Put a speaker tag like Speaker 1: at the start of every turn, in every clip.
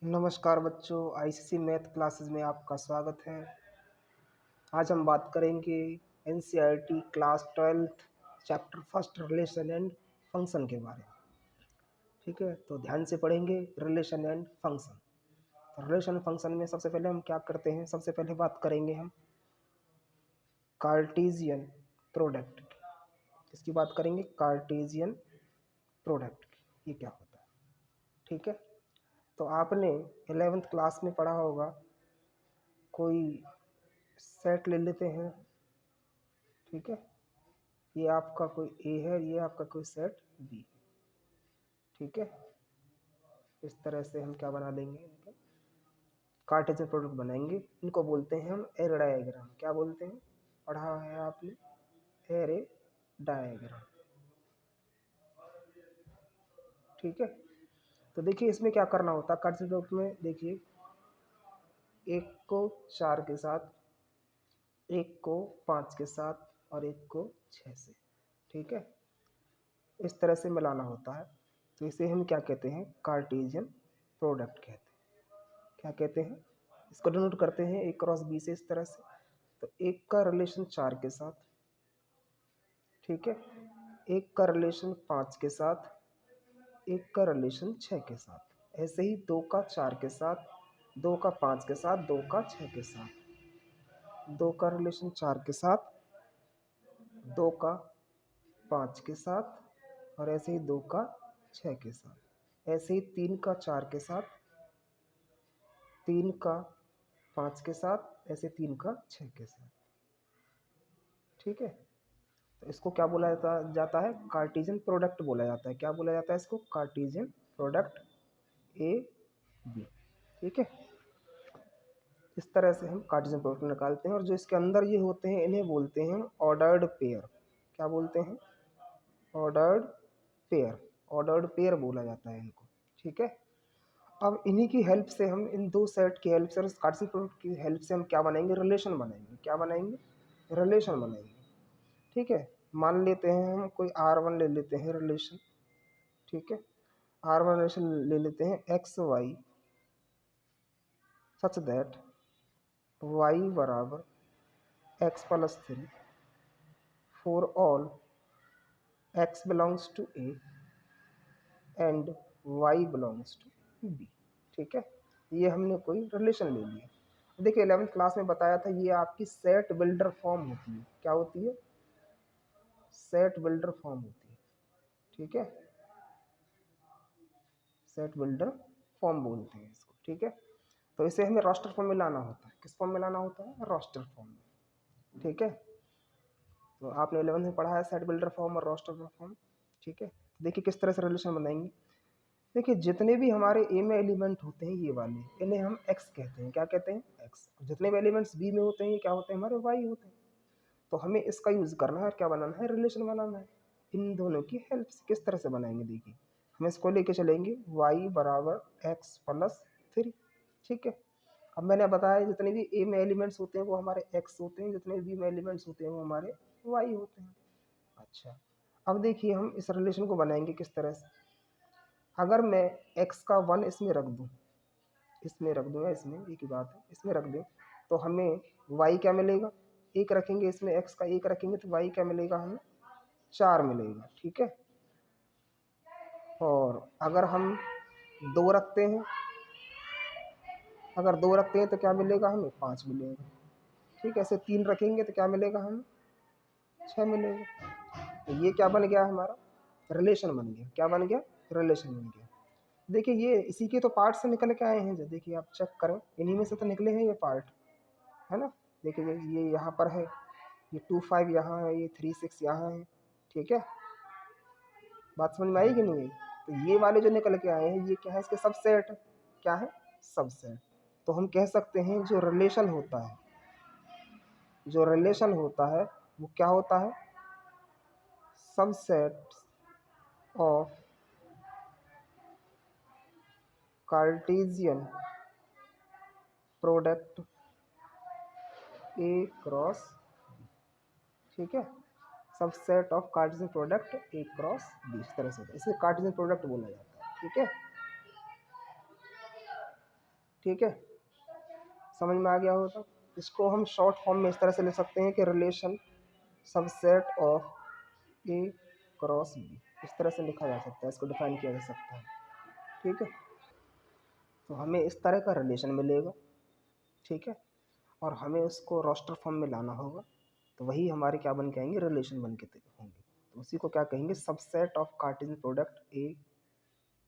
Speaker 1: नमस्कार बच्चों, ICC math classes में आपका स्वागत है। आज हम बात करेंगे NCERT class 12th chapter first relation and function के बारे में। ठीक है, तो ध्यान से पढ़ेंगे रिलेशन एंड फंक्शन। तो रिलेशन फंक्शन में सबसे पहले हम क्या करते हैं, सबसे पहले बात करेंगे हम कार्टेशियन प्रोडक्ट की। इसकी बात करेंगे कार्टेशियन प्रोडक्ट की, ये क्या होता है। ठीक है, तो आपने 11th क्लास में पढ़ा होगा, कोई सेट ले लेते हैं। ठीक है, ये आपका कोई ए है, ये आपका कोई सेट बी। ठीक है, इस तरह से हम क्या बना लेंगे, इनके कार्टेशियन प्रोडक्ट बनाएंगे। इनको बोलते हैं हम एरे डायग्राम। क्या बोलते हैं, पढ़ा है आपने, एरे डायग्राम। ठीक है, तो देखिए इसमें क्या करना होता है कार्टेशियन प्रोडक्ट में। देखिए, एक को 4 के साथ, एक को 5 के साथ और एक को 6 से। ठीक है, इस तरह से मिलाना होता है। तो इसे हम क्या कहते हैं, कार्टेशियन प्रोडक्ट कहते हैं। क्या कहते हैं, इसको डिनोट करते हैं ए क्रॉस बी से, इस तरह से। तो एक का रिलेशन 4 के साथ, ठीक है, एक का रिलेशन 5 के साथ, एक का रिलेशन 6 के साथ। ऐसे ही 2 का 4 के साथ, 2 का 5 के साथ, 2 का 6 के साथ, 2 का रिलेशन 4 के साथ, 2 का 5 के साथ और ऐसे ही 2 का 6 के साथ। ऐसे ही 3 का 4 के साथ, 3 का 5 के साथ, ऐसे 3 का 6 के साथ। ठीक है, तो इसको क्या बोला जाता है, कार्टेशियन प्रोडक्ट बोला जाता है। क्या बोला जाता है इसको, कार्टेशियन प्रोडक्ट ए बी। ठीक है, इस तरह से हम कार्टेशियन प्रोडक्ट निकालते हैं। और जो इसके अंदर ये होते हैं, इन्हें बोलते हैं ऑर्डर्ड पेयर। क्या बोलते हैं, ऑर्डर्ड पेयर। ऑर्डर्ड पेयर बोला जाता है इनको। ठीक है, अब इन्हीं की हेल्प से हम, इन दो सेट की हेल्प से और कार्टेशियन प्रोडक्ट की हेल्प से हम क्या बनाएंगे, रिलेशन बनाएंगे। क्या बनाएंगे, रिलेशन बनाएंगे। ठीक है, मान लेते हैं हम कोई R1 ले लेते हैं रिलेशन। ठीक है, R1 रिलेशन ले लेते हैं X Y such that Y बराबर X plus 3 for all x belongs to A and Y belongs to B. ठीक है, ये हमने कोई रिलेशन ले लिया। देखिए 11th क्लास में बताया था, ये आपकी सेट बिल्डर फॉर्म होती है। क्या होती है, सेट बिल्डर फॉर्म होती है। ठीक है, सेट बिल्डर फॉर्म बोलते हैं इसको। ठीक है, तो इसे हमें रोस्टर फॉर्म में लाना होता है। किस फॉर्म में लाना होता है, रोस्टर फॉर्म में। ठीक है, तो आपने 11th में पढ़ा है सेट बिल्डर फॉर्म और रोस्टर फॉर्म। ठीक है, देखिए किस तरह से रिलेशन बनाएंगे। देखिए जितने भी हमारे ए में एलिमेंट होते हैं, ये वाले, इन्हें हम एक्स कहते हैं। क्या कहते हैं, एक्स। जितने भी एलिमेंट्स बी में होते हैं, ये क्या होते हैं, हमारे वाई होते हैं। तो हमें इसका यूज करना है और क्या बनाना है, रिलेशन बनाना है। इन दोनों की हेल्प से किस तरह से बनाएंगे, देखिए हम इसको लेके चलेंगे y बराबर एक्स प्लस 3। ठीक है, अब मैंने बताया जितने भी ए में एलिमेंट्स होते हैं वो हमारे एक्स होते हैं, जितने बी में एलिमेंट्स होते हैं वो हमारे वाई होते हैं। अच्छा, अब देखिए हम इस रिलेशन को बनाएंगे किस तरह से। अगर मैं एक्स का 1 इसमें रख दूँ, इसमें रख दूँ या इसमें, एक ही बात है, इसमें रख दें, तो हमें वाई क्या मिलेगा, एक रखेंगे इसमें, एक्स का एक रखेंगे तो वाई क्या मिलेगा, हमें 4 मिलेगा। ठीक है, और अगर हम 2 रखते हैं, अगर 2 रखते हैं तो क्या मिलेगा, हमें 5 मिलेगा। ठीक है, ऐसे 3 रखेंगे तो क्या मिलेगा, हमें 6 मिलेगा। तो ये क्या बन गया, हमारा रिलेशन बन गया। क्या बन गया, रिलेशन बन गया। देखिए ये इसी के तो पार्ट से निकल के आए हैं। जो देखिए आप चेक करें, इन्हीं में से तो निकले हैं ये पार्ट, है ना। देखिए ये यहाँ पर है, ये 2 5 यहाँ है, ये 3 6 यहाँ है। ठीक है, बात समझ में आई कि नहीं आई। तो ये वाले जो निकल के आए हैं, ये क्या है, इसके सबसेट। क्या है, सबसेट। तो हम कह सकते हैं जो रिलेशन होता है, जो रिलेशन होता है वो क्या होता है, subset of Cartesian product A cross. ठीक है, subset of Cartesian product A cross B. इस तरह से इसे कार्टेशियन प्रोडक्ट बोला जाता है। ठीक है, ठीक है, समझ में आ गया हो तो इसको हम शॉर्ट फॉर्म में इस तरह से लिख सकते हैं कि relation subset of A cross B, इस तरह से लिखा जा सकता है, इसको डिफाइन किया जा सकता है। ठीक है, तो हमें इस तरह का रिलेशन मिलेगा। ठीक है, और हमें उसको रोस्टर फॉर्म में लाना होगा, तो वही हमारे क्या बन के आएंगे, रिलेशन बन के होंगे। तो उसी को क्या कहेंगे, subset of Cartesian product A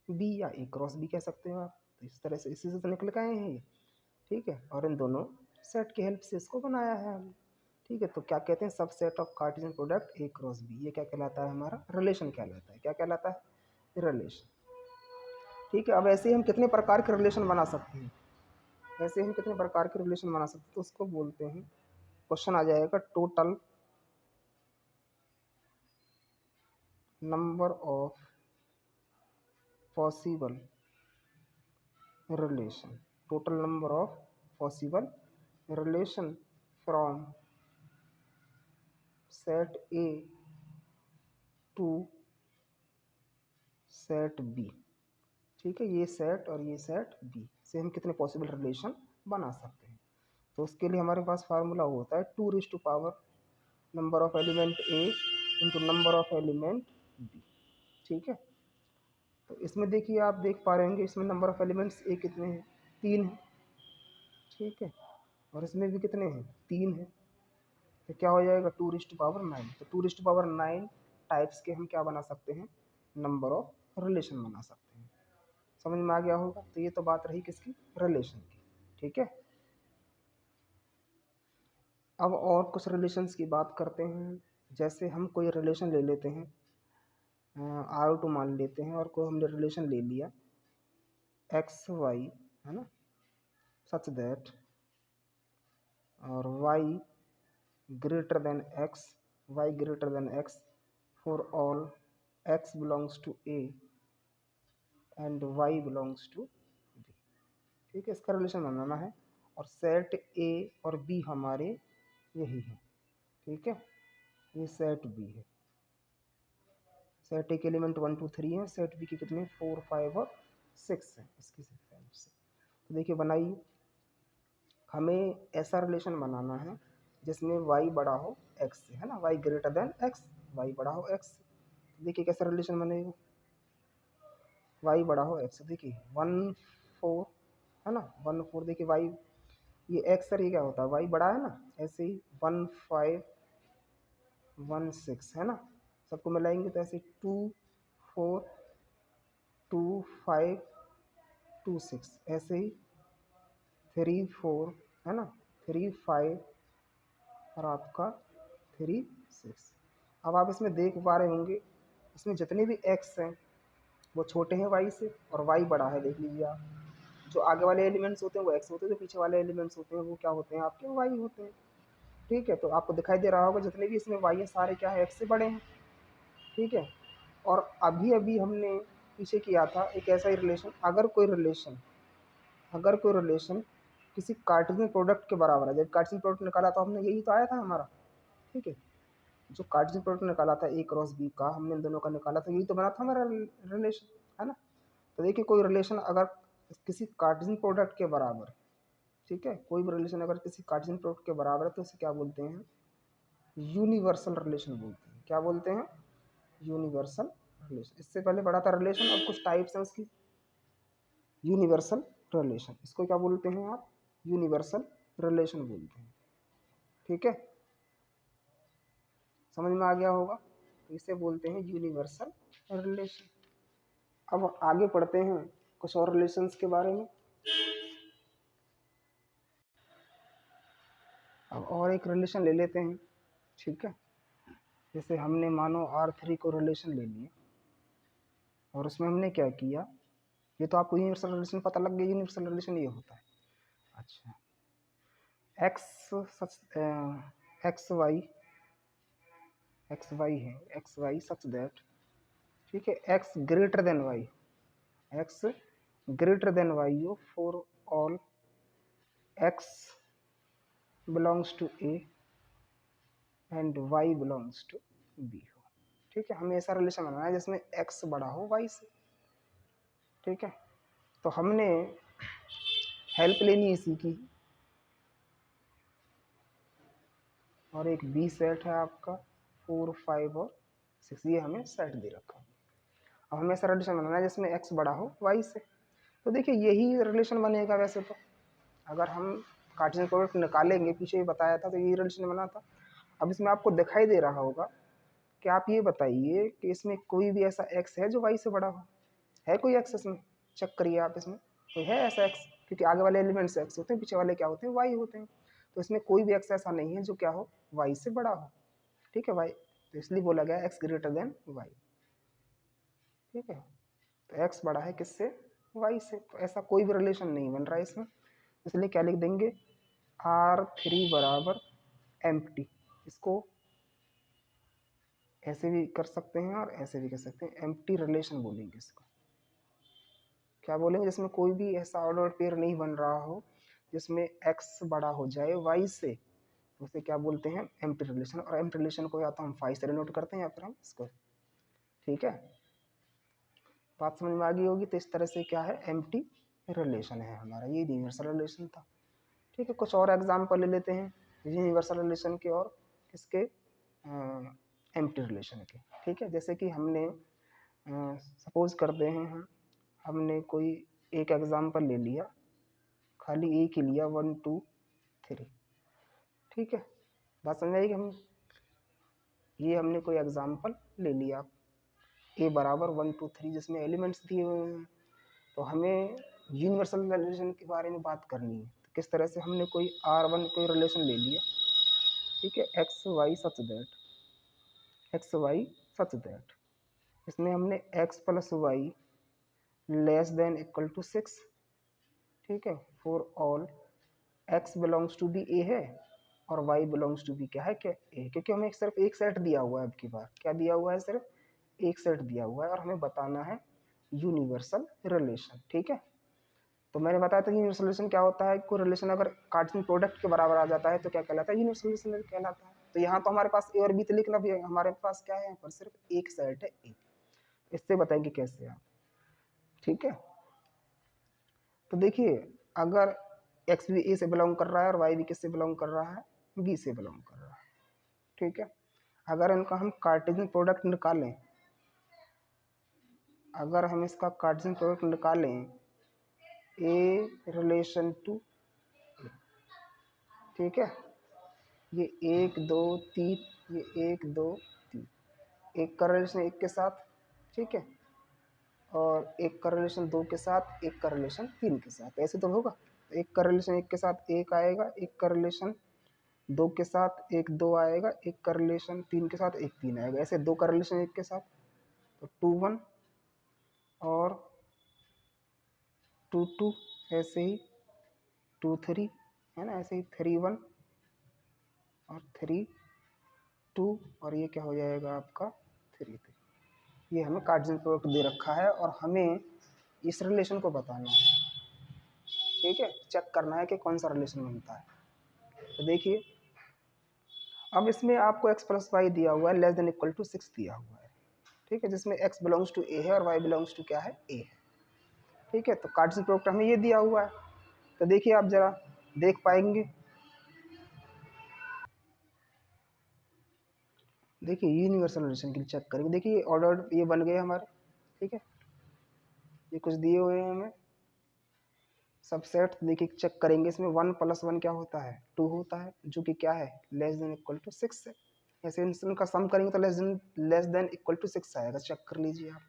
Speaker 1: B या ए क्रॉस बी कह सकते हो आप। तो इस तरह से इसी से तो निकल के आए हैं ये। ठीक है, और इन दोनों सेट की हेल्प से इसको बनाया है हमने। ठीक है, तो क्या कहते हैं, subset of Cartesian product A cross B, ये क्या कहलाता है, हमारा रिलेशन कहलाता है। क्या कहलाता है, रिलेशन। ठीक है, अब ऐसे ही हम कितने प्रकार के रिलेशन बना सकते हैं, ऐसे हम कितने प्रकार के रिलेशन बना सकते हैं, तो उसको बोलते हैं, क्वेश्चन आ जाएगा, total number of possible relation, total number of possible relation from set A to set B. ठीक है, ये सेट और ये सेट बी से हम कितने पॉसिबल रिलेशन बना सकते हैं। तो उसके लिए हमारे पास फार्मूला होता है 2 number of element A into number of element B. ठीक है, तो इसमें देखिए, आप देख पा रहे होंगे, इसमें नंबर ऑफ एलिमेंट्स ए कितने हैं, 3 है। ठीक है, और इसमें भी कितने हैं, 3 है। तो क्या हो जाएगा, 2 9। तो 2 9 टाइप्स के हम क्या बना सकते हैं, नंबर ऑफ रिलेशन बना सकते हैं। समझ में आ गया होगा। तो ये तो बात रही किसकी, रिलेशन की। ठीक है, अब और कुछ रिलेशंस की बात करते हैं। जैसे हम कोई रिलेशन ले लेते हैं, R2 मान लेते हैं, और कोई हमने रिलेशन ले लिया एक्स वाई, है ना, सच दैट, और y greater than x, y greater than x for all x belongs to A and Y belongs to B. ठीक है, इसका रिलेशन बनाना है, और सेट ए और बी हमारे यही है। ठीक है, ये सेट बी है, सेट ए के एलिमेंट 1 2 3 है, सेट बी के कितने 4 5 और 6 है, इसकी से। तो देखिए बनाइए, हमें ऐसा रिलेशन बनाना है जिसमें y बड़ा हो x से, है ना, y greater than x, y बड़ा हो x से। तो देखिए कैसा रिलेशन बनेगा, y बड़ा हो x से। देखिए 1 4, है ना, 1 4, देखिए y, ये x सर, ये क्या होता है, y बड़ा है ना, ऐसे ही 1 5 1 6, है ना, सबको मिलाएंगे तो ऐसे 2 4 2 5 2 6, ऐसे ही 3 4, है ना, 3 5 और आपका 3 6। अब आप इसमें देख पा रहे होंगे, इसमें जितने भी x हैं वो छोटे हैं y से, और y बड़ा है। देख लीजिए आप, जो आगे वाले एलिमेंट्स होते हैं वो x होते हैं, जो पीछे वाले एलिमेंट्स होते हैं वो क्या होते हैं, आपके y होते हैं। ठीक है, तो आपको दिखाई दे रहा होगा जितने भी इसमें y है सारे क्या है, x से बड़े हैं। ठीक है, और अभी अभी हमने पीछे किया था एक ऐसा ही रिलेशन, अगर कोई रिलेशन किसी कार्टेशियन प्रोडक्ट के बराबर है, जब कार्टेशियन प्रोडक्ट निकाला तो हमने यही तो आया था हमारा। ठीक है, जो कार्टेशियन प्रोडक्ट निकाला था ए क्रॉस बी का, हमने इन दोनों का निकाला, तो यही तो बना था हमारा रिलेशन, है ना। तो देखिए कोई रिलेशन अगर किसी कार्टेशियन प्रोडक्ट के बराबर है, ठीक है, कोई भी रिलेशन अगर किसी कार्टेशियन प्रोडक्ट के बराबर है, तो उसे क्या बोलते हैं, यूनिवर्सल रिलेशन बोलते हैं। क्या बोलते हैं, यूनिवर्सल रिलेशन। इससे पहले पढ़ा था रिलेशन, और कुछ टाइप्स हैं उसकी, यूनिवर्सल रिलेशन, इसको क्या बोलते हैं आप, यूनिवर्सल रिलेशन बोलते हैं। ठीक है, समझ में आ गया होगा। तो इसे बोलते हैं यूनिवर्सल रिलेशन। अब आगे पढ़ते हैं कुछ और रिलेशंस के बारे में। अब और एक रिलेशन ले लेते हैं। ठीक है, जैसे हमने मानो R3 को रिलेशन ले लिया, और उसमें हमने क्या किया, ये तो आपको यूनिवर्सल रिलेशन पता लग गया, यूनिवर्सल रिलेशन ये होता है। अच्छा, एक्स वाई है, एक्स वाई सच दैट, ठीक है, X greater than Y, X greater than Y हो for all x belongs to A and Y belongs to B हो। ठीक है, हमें ऐसा रिलेशन बनाना है जिसमें एक्स बड़ा हो वाई से। ठीक है, तो हमने हेल्प लेनी है इसी की, और एक बी सेट है आपका 4, 5 और 6, ये हमें सेट दे रखा है। अब हमें ऐसा रिलेशन बनाना है जिसमें x बड़ा हो y से। तो देखिए यही रिलेशन बनेगा वैसे तो, अगर हम कार्टेशियन प्रोडक्ट निकालेंगे, पीछे ही बताया था तो यही रिलेशन बना था। अब इसमें आपको दिखाई दे रहा होगा कि आप ये बताइए कि इसमें कोई भी ऐसा x है जो y से बड़ा हो, है कोई x इसमें? चेक करिए आप, इसमें कोई है ऐसा x? क्योंकि आगे वाले एलिमेंट्स x होते हैं, पीछे वाले क्या होते हैं, y होते हैं। तो इसमें कोई भी x ऐसा नहीं है जो क्या हो, y से बड़ा हो। ठीक है, y, तो इसलिए बोला गया x ग्रेटर देन y। ठीक है, तो x बड़ा है किससे, y से। तो ऐसा कोई भी रिलेशन नहीं बन रहा है इसमें, इसलिए क्या लिख देंगे, R3 बराबर एम्प्टी। इसको ऐसे भी कर सकते हैं और ऐसे भी कर सकते हैं, एम्प्टी रिलेशन बोलेंगे इसको। क्या बोलेंगे, जिसमें कोई भी ऐसा ऑर्डर पेयर नहीं बन रहा हो जिसमें x बड़ा हो जाए y से, तो उसे क्या बोलते हैं, एम्प्टी रिलेशन। और एम्प्टी रिलेशन को या तो हम फाई से डिनोट करते हैं या फिर हम इसको। ठीक है, बात समझ में आ गई होगी। तो इस तरह से क्या है, एम्प्टी रिलेशन है हमारा, ये यूनिवर्सल रिलेशन था। ठीक है, कुछ और एग्जाम्पल ले लेते हैं यूनिवर्सल रिलेशन के और किसके, एम्प्टी रिलेशन के। ठीक है, जैसे कि हमने सपोज करते हैं हमने कोई एक एग्जाम्पल ले लिया, खाली एक ही लिया, 1 2 3। ठीक है, बात समझ आएगी। हम ये हमने कोई एग्जाम्पल ले लिया, ए बराबर 1 2 3, जिसमें एलिमेंट्स दिए हुए हैं। तो हमें यूनिवर्सल रिलेशन के बारे में बात करनी है। तो किस तरह से, हमने कोई R1 कोई रिलेशन ले लिया। ठीक है, एक्स वाई सच दैट, इसमें हमने x plus y less than equal to 6। ठीक है, for all x belongs to B A है और y बिलोंग्स टू बी क्या है, क्या ए, क्योंकि हमें सिर्फ एक सेट दिया हुआ है। अब की बार क्या दिया हुआ है, सिर्फ एक सेट दिया हुआ है और हमें बताना है यूनिवर्सल रिलेशन। ठीक है, तो मैंने बताया था कि यूनिवर्सल रिलेशन क्या होता है, कोई रिलेशन अगर कार्टेशियन प्रोडक्ट के बराबर आ जाता है तो क्या कहलाता है, यूनिवर्सल रिलेशन कहलाता है। तो यहाँ तो हमारे पास ए और बी तो लिखना भी है, हमारे पास क्या है यहाँ पर, सिर्फ एक सेट है ए। इससे बताएंगे कैसे आप। ठीक है, तो देखिए अगर एक्स भी ए से बिलोंग कर रहा है और वाई भी किससे बिलोंग कर रहा है, बी से बिलोंग कर रहा है। ठीक है, अगर इनका हम कार्टेशियन प्रोडक्ट निकालें, अगर हम इसका कार्टेशियन प्रोडक्ट निकालें ए रिलेशन टू, ठीक है, ये 1 2 3, ये 1 2 3, एक का रिलेशन एक के साथ, ठीक है, और एक का रिलेशन 2 के साथ, एक का रिलेशन 3 के साथ, ऐसे तो होगा। एक का रिलेशन एक के साथ एक आएगा, एक का रिलेशन 2 के साथ एक 2 आएगा, एक का रिलेशन 3 के साथ एक 3 आएगा, ऐसे 2 का रिलेशन एक के साथ, तो 2 1 और 2 2, ऐसे ही 2 3 है ना, ऐसे ही 3 1 और 3 2, और ये क्या हो जाएगा आपका 3 3। ये हमें कार्टेशियन प्रोडक्ट दे रखा है और हमें इस रिलेशन को बताना है। ठीक है, चेक करना है कि कौन सा रिलेशन बनता है। तो देखिए अब इसमें आपको x प्लस वाई दिया हुआ है लेस देन इक्वल टू 6 दिया हुआ है। ठीक है, जिसमें x बिलोंग्स टू ए है और y बिलोंग्स टू क्या है, ए है। ठीक है, तो कार्टेशियन प्रोडक्ट हमें ये दिया हुआ है। तो देखिए आप जरा देख पाएंगे, देखिए यूनिवर्सल रिलेशन के लिए चेक करेंगे। देखिए ऑर्डर ये बन गए हमारे। ठीक है, ये कुछ दिए हुए हैं हमें सबसेट। देखिए चेक करेंगे, इसमें 1 प्लस 1 क्या होता है, 2 होता है, जो कि क्या है, लेस देन इक्वल टू 6 है। ऐसे इनका सम करेंगे तो लेस देन इक्वल टू 6 आएगा, चेक कर लीजिए आप।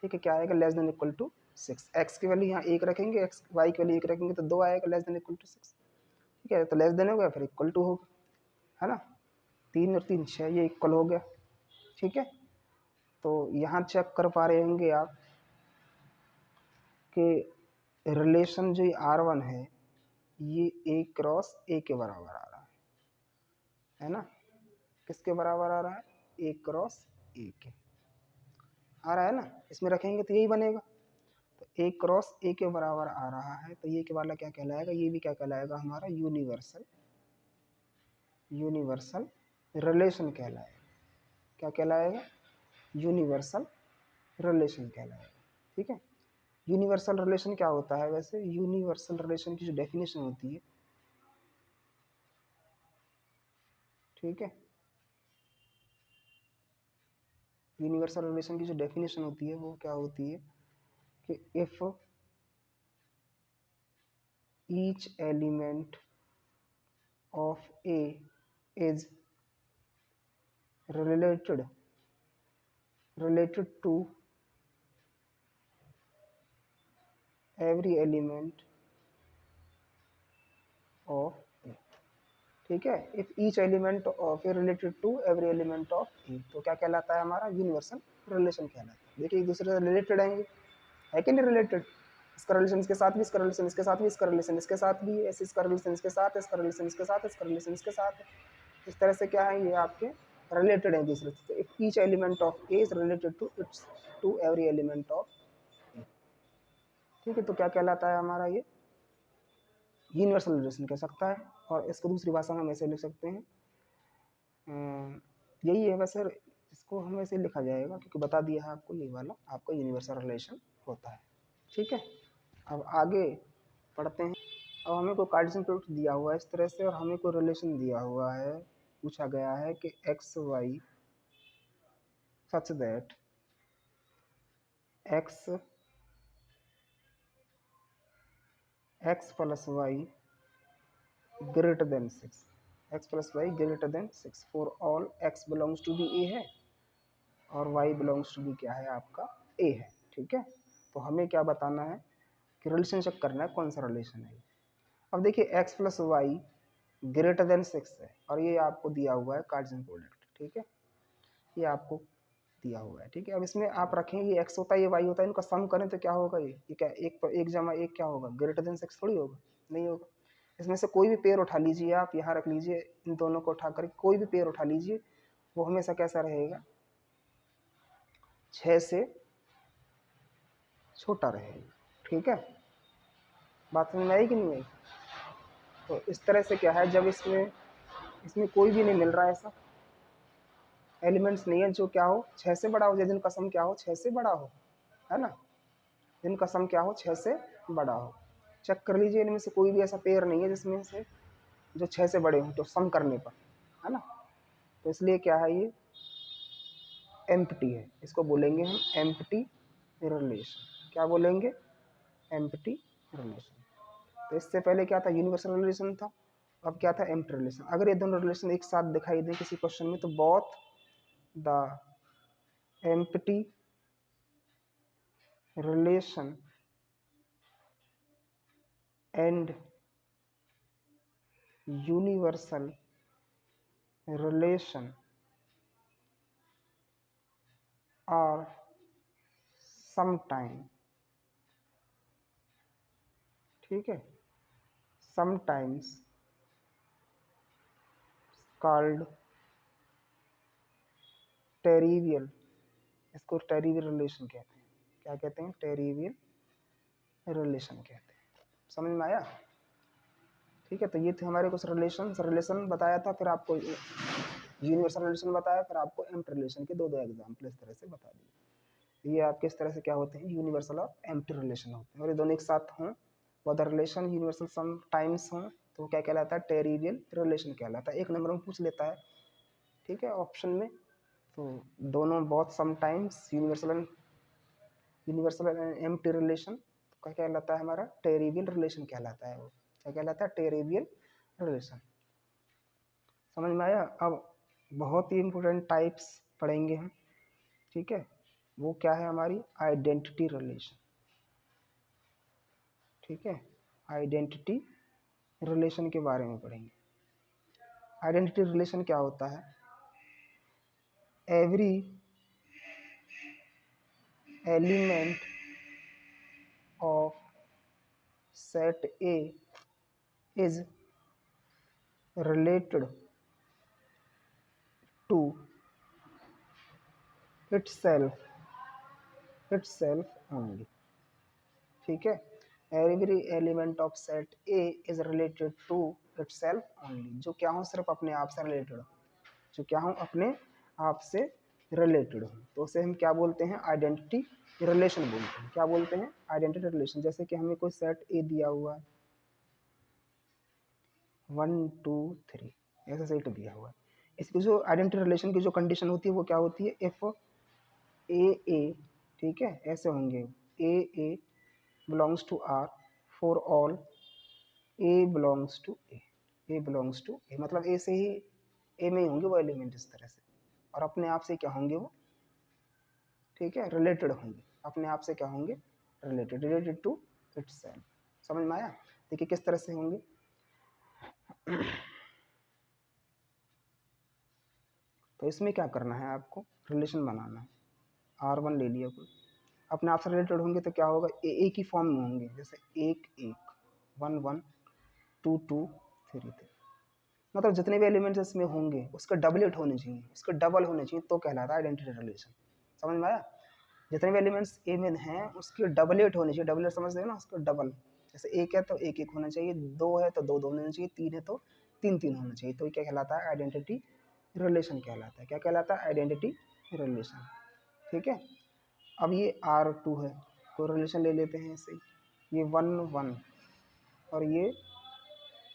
Speaker 1: ठीक है, क्या आएगा, less than equal to 6। X की वैल्यू यहाँ एक रखेंगे, एक्स वाई की वैल्यू एक रखेंगे तो 2 आएगा, लेस देन इक्वल टू 6। ठीक है, तो लेस देन हो गया, फिर इक्वल टू होगा, है ना, 3 और 3 6, ये इक्वल हो गया। ठीक है, तो यहाँ चेक कर पा रहे होंगे आप कि रिलेशन जो R1 है ये ए क्रॉस ए के बराबर आ रहा है ना, किसके बराबर आ रहा है, ए क्रॉस ए के आ रहा है ना, इसमें रखेंगे तो यही बनेगा। तो ए क्रॉस ए के बराबर आ रहा है, तो ये के वाला क्या कहलाएगा, ये भी क्या कहलाएगा हमारा यूनिवर्सल रिलेशन कहलाएगा। क्या कहलाएगा, यूनिवर्सल रिलेशन कहलाएगा। ठीक है, यूनिवर्सल रिलेशन क्या होता है? वैसे यूनिवर्सल रिलेशन की जो डेफिनेशन होती है, ठीक है, यूनिवर्सल रिलेशन की जो डेफिनेशन होती है वो क्या होती है कि if each element of A is related to every element of A, ठीक है, if each element of A related to every element of A, तो क्या कहलाता है? हमारा यूनिवर्सल रिलेशन कहलाता है। देखिए एक दूसरे से रिलेटेड है कि नहीं रिलेटेड? इसका रिलेशन इसके साथ भी, इसका रिलेशन इसके साथ भी, इसका रिलेशन इसके साथ भी, ऐसे इसका रिलेशन इसके साथ, इसका रिलेशन इसके साथ, इसका रिलेशन इसके साथ, इस तरह से क्या है, ये आपके रिलेटेड है दूसरे से। If each element of A is related to its to every element of A, ठीक है, तो क्या कहलाता है हमारा ये? यूनिवर्सल रिलेशन कह सकता है। और इसको दूसरी भाषा में हम ऐसे लिख सकते हैं, यही है वैसे, इसको हम ऐसे लिखा जाएगा क्योंकि बता दिया है आपको, ये वाला आपका यूनिवर्सल रिलेशन होता है, ठीक है। अब आगे पढ़ते हैं। अब हमें कोई कार्टेशियन प्रोडक्ट दिया हुआ है इस तरह से, और हमें कोई रिलेशन दिया हुआ है, पूछा गया है कि x Y such that x plus y greater than 6, x plus y greater than 6 for all x belongs to B A है और y बिलोंग्स टू बी क्या है आपका? a है, ठीक है। तो हमें क्या बताना है कि रिलेशन चेक करना है कौन सा रिलेशन है। अब देखिए x plus y greater than 6 है और ये आपको दिया हुआ है कार्टेशियन प्रोडक्ट, ठीक है, ये आपको दिया हुआ है, ठीक है। अब इसमें आप रखें ये x होता है ये y होता है, इनका सम करें तो क्या होगा? ये क्या एक जमा एक क्या होगा? ग्रेटर देन 6 थोड़ी होगा, नहीं होगा। इसमें से कोई भी पेयर उठा लीजिए, आप यहाँ रख लीजिए, इन दोनों को उठा कर कोई भी पेयर उठा लीजिए, वो हमेशा कैसा रहेगा? 6 से छोटा रहेगा, ठीक है। बात समझ में आई कि नहीं आई? तो इस तरह से क्या है, जब इसमें कोई भी नहीं मिल रहा है, ऐसा एलिमेंट्स नहीं है जो क्या हो 6 से बड़ा हो, जिनका सम क्या हो 6 से बड़ा हो, है ना, जिनका सम क्या हो 6 से बड़ा हो। चेक कर लीजिए, इनमें से कोई भी ऐसा पेयर नहीं है जिसमें से जो 6 से बड़े हों तो सम करने पर, है ना। तो इसलिए क्या है, ये एम्प्टी है, इसको बोलेंगे हम एम्प्टी रिलेशन। क्या बोलेंगे? Empty relation. तो इससे पहले क्या था? यूनिवर्सल रिलेशन था, अब क्या था? Empty relation. अगर ये दोनों रिलेशन एक साथ दिखाई दें किसी क्वेश्चन में तो both the empty relation and universal relation are sometime, ठीक है, समटाइम्स कॉल्ड टेरिवियल, इसको टेरिवियल रिलेशन कहते हैं। क्या कहते हैं? टेरिवियल रिलेशन कहते हैं। समझ में आया? ठीक है, तो ये थे हमारे कुछ रिलेशन बताया था, फिर आपको यूनिवर्सल रिलेशन बताया, फिर आपको एम्प्टी रिलेशन के दो एग्जाम्पल इस तरह से बता दिए। ये आपके इस तरह से क्या होते हैं? यूनिवर्सल और एम्प्टी रिलेशन होते हैं, और ये दोनों एक साथ हों, other relation universal sometimes हों तो क्या कहलाता है? टेरिवियल रिलेशन कहलाता है। एक नंबर में पूछ लेता है, ठीक है, ऑप्शन में। तो दोनों बहुत sometimes universal and empty relation क्या कहलाता है? हमारा टेरिवियल रिलेशन कहलाता है। वो क्या कहलाता है? टेरिवियल रिलेशन। समझ में आया? अब बहुत ही इंपॉर्टेंट टाइप्स पढ़ेंगे हम, ठीक है, वो क्या है? हमारी आइडेंटिटी रिलेशन, ठीक है, आइडेंटिटी रिलेशन के बारे में पढ़ेंगे। आइडेंटिटी रिलेशन क्या होता है? Every element of set A is related to itself only, ठीक है। Every element of set A is related to itself only, जो क्या हो? सिर्फ अपने आप से रिलेटेड हो, जो क्या हो? अपने आप से रिलेटेड हो, तो उसे हम क्या बोलते हैं, आइडेंटिटी रिलेशन बोलते हैं। क्या बोलते हैं, आइडेंटिटी रिलेशन। जैसे कि हमें कोई सेट ए दिया हुआ है, 1 2 3 ऐसा सेट दिया हुआ है। इसकी जो आइडेंटिटी रिलेशन की जो कंडीशन होती है वो क्या होती है, इफ ए, ठीक है, ऐसे होंगे, A belongs to R for all A belongs to A belongs to A, मतलब ए से ही, ए में ही होंगे वो एलिमेंट इस तरह से, और अपने आप से क्या होंगे वो, ठीक है, रिलेटेड होंगे, अपने आप से क्या होंगे, रिलेटेड टू इटसेल्फ। समझ में आया। देखिए किस तरह से होंगे। तो इसमें क्या करना है, आपको रिलेशन बनाना है। R1 ले लिया कोई, अपने आप से रिलेटेड होंगे तो क्या होगा, ए की फॉर्म में होंगे, जैसे 1 1 1 1 2 2 3 3, मतलब जितने भी एलिमेंट्स इसमें होंगे उसके डबलेट होने चाहिए, उसके डबल होने चाहिए, तो कहलाता है आइडेंटिटी रिलेशन। समझ में आया। जितने भी एलिमेंट्स ए में हैं उसके डबलेट होने चाहिए, डबलेट समझते हो ना, उसके डबल। जैसे एक है तो एक एक होना चाहिए, दो है तो दो दो होना चाहिए, तीन है तो तीन तीन होना चाहिए, तो ये क्या कहलाता है, आइडेंटिटी रिलेशन कहलाता है। क्या कहलाता है, आइडेंटिटी रिलेशन। ठीक है। अब ये R2 है, कोई रिलेशन ले लेते हैं ऐसे ही, ये 1 1 और ये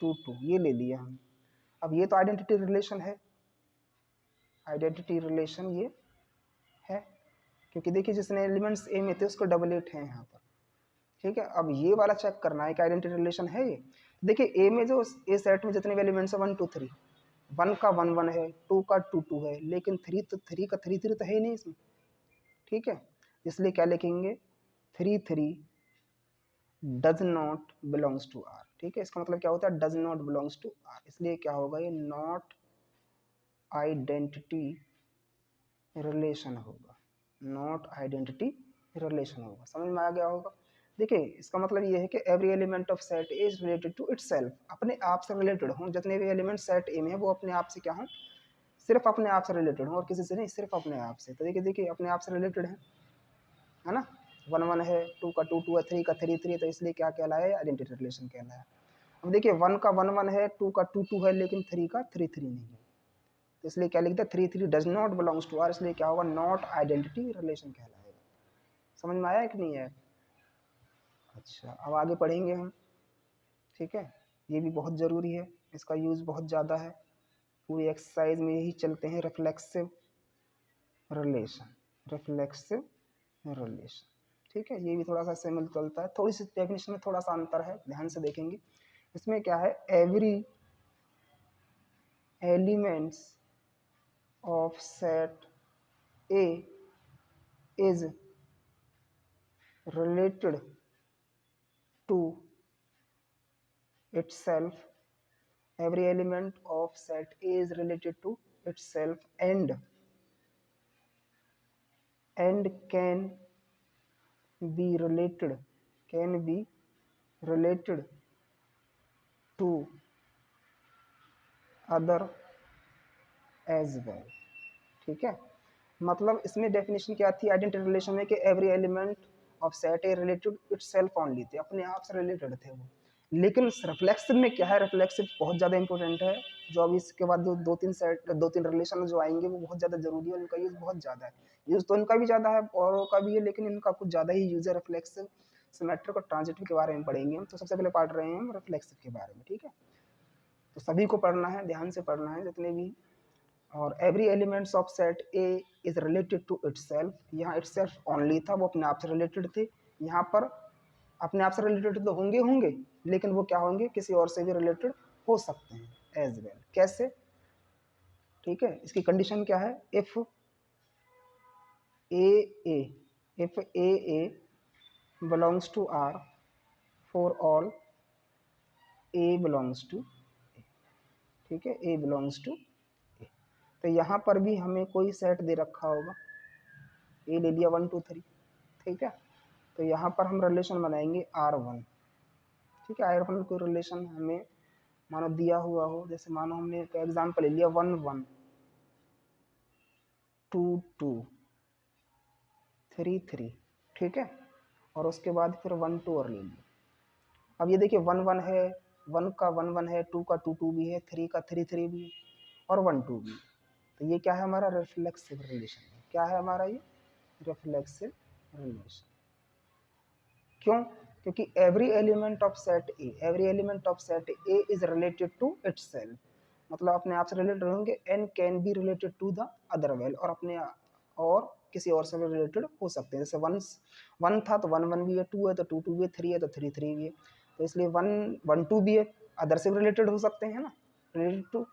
Speaker 1: 2 2, ये ले लिया हम। अब ये तो आइडेंटिटी रिलेशन है, आइडेंटिटी रिलेशन ये है, क्योंकि देखिए जिसने एलिमेंट्स ए में थे उसको डबलेट है यहाँ पर। ठीक है। अब ये वाला चेक करना है कि आइडेंटिटी रिलेशन है ये। देखिए ए में जो, ए सेट में जितने भी एलिमेंट्स है 1 2 3, 1 का 1 1 है, 2 का 2 2 है, लेकिन 3 तो 3 का 3 3 तो है ही नहीं इसमें। ठीक है। इसलिए क्या लिखेंगे, 3 3 does not belongs to R. ठीक है। इसका मतलब क्या होता है, does not belongs to R, इसलिए क्या होगा, ये नॉट आइडेंटिटी रिलेशन होगा, नॉट आइडेंटिटी रिलेशन होगा। समझ में आ गया होगा। देखिए इसका मतलब ये है कि every element of set A is related to itself, अपने आप से रिलेटेड हों, जितने भी एलिमेंट सेट ए में है वो अपने आप से क्या हों, सिर्फ अपने आप से रिलेटेड हों और किसी से नहीं, सिर्फ अपने आप से। तो देखिए अपने आप से रिलेटेड है ना, 1 1 है, 2 का 2 2 है, 3 का 3 3, तो इसलिए क्या कहलाया, आइडेंटिटी रिलेशन कहलाया। अब देखिए 1 का 1 1 है, 2 का 2 2 है, लेकिन 3 का 3 3 नहीं है, तो इसलिए क्या लिखते हैं, 3 3 does not belongs to R, इसलिए क्या होगा, नॉट आइडेंटिटी रिलेशन कहलाएगा। समझ में आया कि नहीं है। अच्छा अब आगे पढ़ेंगे हम। ठीक है। ये भी बहुत ज़रूरी है, इसका यूज़ बहुत ज़्यादा है, पूरी एक्सरसाइज में यही चलते हैं, रिफ्लेक्सिव रिलेशन, रिफ्लेक्सिव रिलेशन। ठीक है। ये भी थोड़ा सा सेम चलता है, थोड़ी सी डेफिनेशन में थोड़ा सा अंतर है, ध्यान से देखेंगे। इसमें क्या है, every elements of set A is related to itself, every element of set A is related to itself and can be related, can be related to other as well। ठीक है। मतलब इसमें डेफिनेशन क्या थी, आइडेंटिटी रिलेशन में कि every element of set A related itself only थे, अपने आप से रिलेटेड थे वो। लेकिन रिफ्लेक्सिव में क्या है, रिफ्लेक्सिव बहुत ज़्यादा इंपॉर्टेंट है, जो अभी इसके बाद जो दो तीन रिलेशन जो आएंगे वो बहुत ज़्यादा जरूरी है, उनका यूज़ बहुत ज़्यादा है। यूज़ तो इनका भी ज़्यादा है औरों का भी है, लेकिन इनका कुछ ज़्यादा ही यूज़ है। रिफ्लेक्सिव, सिमेट्रिक और ट्रांजिटिव के बारे में पढ़ेंगे हम, तो सबसे पहले पढ़ रहे हैं हम रिफ्लेक्सिव के बारे में। ठीक है। तो सभी को पढ़ना है, ध्यान से पढ़ना है जितने भी। और every elements of set A is related to itself, यहाँ इटसेल्फ ओनली था, वो अपने आप से रिलेटेड थे। यहाँ पर अपने आप से रिलेटेड तो होंगे होंगे, लेकिन वो क्या होंगे, किसी और से भी रिलेटेड हो सकते हैं एज वेल। कैसे, ठीक है। इसकी कंडीशन क्या है, if a a, if A belongs to R for all A belongs to, ठीक है, ए बिलोंग्स टू ए। तो यहाँ पर भी हमें कोई सेट दे रखा होगा, ए ले लिया 1 2 3, ठीक है। तो यहाँ पर हम रिलेशन बनाएंगे R1। ठीक है। R1 कोई रिलेशन हमें मानो दिया हुआ हो, जैसे मानो हमने एक एग्जाम्पल ले लिया 1 1 2 2 3 3, ठीक है। और उसके बाद फिर 1 2 और ले लिया। अब ये देखिए 1 1 है, 1 का 1 1 है, 2 का 2 2 भी है, 3 का 3 3 भी है और 1 2 भी है। तो ये क्या है, हमारा रिफ्लेक्सिव रिलेशन है। क्या है हमारा ये रिफ्लेक्सिव रिलेशन। क्यों? क्योंकि every element of set A is related to itself, मतलब अपने आप से रिलेटेड होंगे, and can be related to the other well, और अपने और किसी और से रिलेटेड हो सकते हैं। जैसे वन था तो वन भी है, टू है तो टू भी है, थ्री है तो थ्री भी है, तो इसलिए वन टू भी है, अदर से रिलेटेड हो सकते हैं ना, related to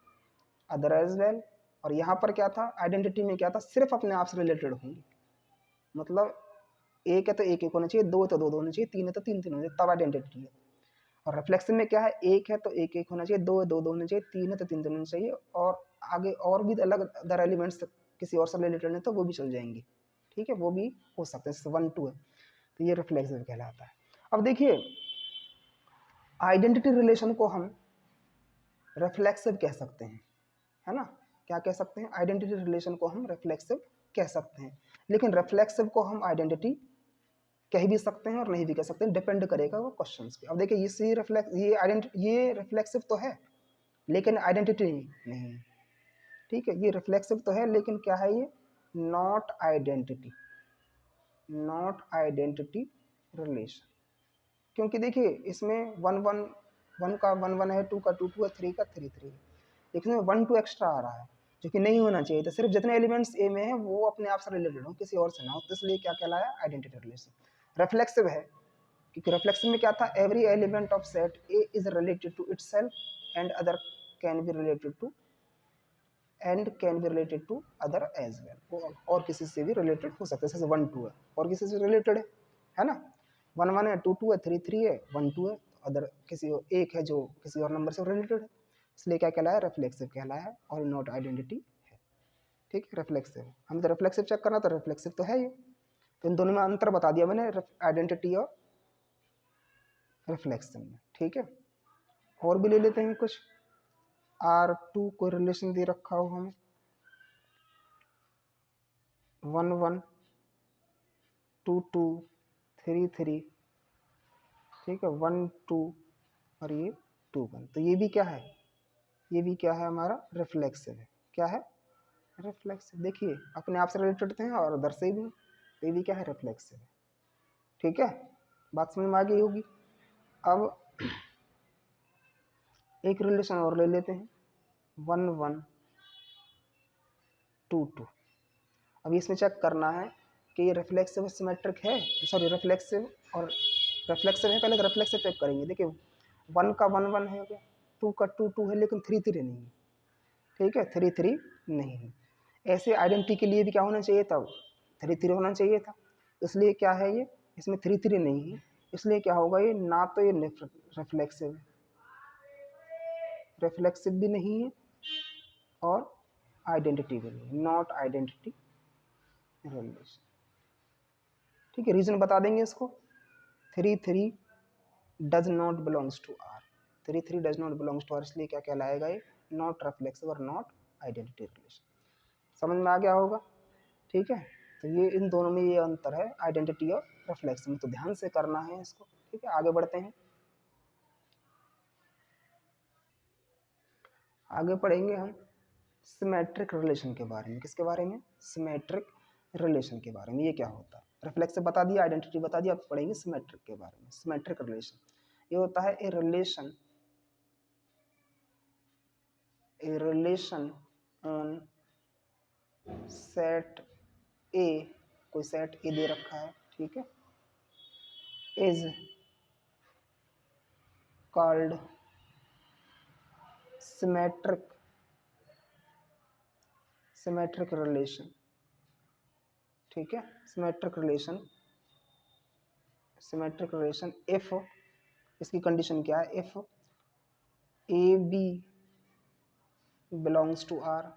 Speaker 1: other as well. और यहाँ पर क्या था, आइडेंटिटी में क्या था, सिर्फ अपने आप से रिलेटेड होंगे, मतलब एक है तो एक एक होना चाहिए, दो है तो दो होना चाहिए, तीन है तो तीन तीन होना चाहिए, तब आइडेंटिटी है। और रिफ्लेक्सिव में क्या है, एक है तो एक एक होना चाहिए, दो है दो होना चाहिए, तीन है तो तीन तीन होना चाहिए, और आगे और भी अलग अदर एलिमेंट्स किसी और से रिलेटेड है तो वो भी चल जाएंगे, ठीक है, वो भी हो सकते हैं, जैसे वन टू है, तो ये रिफ्लेक्सिव कहलाता है। अब देखिए आइडेंटिटी रिलेशन को हम रिफ्लेक्सिव कह सकते हैं, है ना, क्या कह सकते हैं, आइडेंटिटी रिलेशन को हम रिफ्लेक्सिव कह सकते हैं, लेकिन रिफ्लेक्सिव को हम आइडेंटिटी कह भी सकते हैं और नहीं भी कह सकते हैं, डिपेंड करेगा वो क्वेश्चंस पे। अब देखिए ये रिफ्लेक्सिव तो है लेकिन आइडेंटिटी नहीं है, ठीक है, ये रिफ्लेक्सिव तो है लेकिन क्या है, ये नॉट आइडेंटिटी रिलेशन। क्योंकि देखिए इसमें वन का वन है, टू का टू है, थ्री का थ्री है, लेकिन इसमें वन टू एक्स्ट्रा आ रहा है जो कि नहीं होना चाहिए, तो सिर्फ जितने एलिमेंट्स ए में है वो अपने आप से रिलेटेड हो, किसी और से ना हो, तो इसलिए क्या कहलाया, आइडेंटिटी रिलेशन। रिफ्लेक्सिव है क्योंकि रिफ्लेक्सिव में क्या था, every element of set A is related to itself and other can be related to other as well, और किसी से भी रिलेटेड हो सकता है, जैसे वन टू है और किसी से रिलेटेड है ना, वन है, टू है, थ्री है, वन टू है, अदर किसी एक है जो किसी और नंबर से रिलेटेड है, इसलिए क्या कहलाया, रिफ्लेक्सिव कहलाया, और नॉट आइडेंटिटी है, ठीक है, रिफ्लेक्सिव। हम तो रिफ्लेक्सिव चेक करना, तो रिफ्लेक्सिव तो है ये, तो इन दोनों में अंतर बता दिया मैंने, आइडेंटिटी और रिफ्लेक्शन में, ठीक है। और भी ले लेते हैं कुछ, R2 को रिलेशन दे रखा हो हमें, वन टू थ्री, ठीक है, वन टू, और ये टू वन, तो ये भी क्या है, ये भी क्या है हमारा, रिफ्लेक्सिव है, क्या है, रिफ्लेक्सिव। देखिए अपने आप से रिलेटेड हैं और अदर से भी, तो ये भी क्या है, रिफ्लेक्सिव है, ठीक है, बात समझ में आ गई होगी। अब एक रिलेशन और ले लेते हैं, वन टू। अब इसमें चेक करना है कि ये रिफ्लेक्सिव सिमेट्रिक है, सॉरी रिफ्लेक्सिव और रिफ्लेक्सिव है, पहले रिफ्लेक्सिव चेक करेंगे। देखिए वन का वन है, क्या टू का टू है, लेकिन थ्री नहीं है, ठीक है, थ्री नहीं है। ऐसे आइडेंटिटी के लिए भी क्या होना चाहिए था, थ्री होना चाहिए था, इसलिए क्या है ये, इसमें थ्री नहीं है, इसलिए क्या होगा, ये ना तो ये रिफ्लेक्सिव है, रिफ्लेक्सिव भी नहीं है, और आइडेंटिटी भी नहीं, नॉट आइडेंटिटी रिलेशन, ठीक है। रीजन बता देंगे इसको, three does not belongs to R, three does not belongs to R, इसलिए क्या कहलाएगा ये, नॉट रिफ्लेक्सिव और नॉट आइडेंटिटी रिलेशन। समझ में आ गया होगा, ठीक है। तो ये इन दोनों में ये अंतर है, आइडेंटिटी और रिफ्लेक्सिव में, तो ध्यान से करना है इसको, ठीक है। आगे बढ़ते हैं, आगे पढ़ेंगे हम सिमेट्रिक रिलेशन के बारे में। किसके बारे में, सिमेट्रिक रिलेशन के बारे में। ये क्या होता है, रिफ्लेक्सिव बता दिया, आइडेंटिटी बता दिया, अब पढ़ेंगे सिमेट्रिक के बारे में। सिमेट्रिक रिलेशन ये होता है ए रिलेशन ऑन सेट ए, कोई सेट ए दे रखा है, ठीक है, इज कॉल्ड सिमेट्रिक रिलेशन, ठीक है। सिमेट्रिक रिलेशन इफ, इसकी कंडीशन क्या है, if A B belongs to R,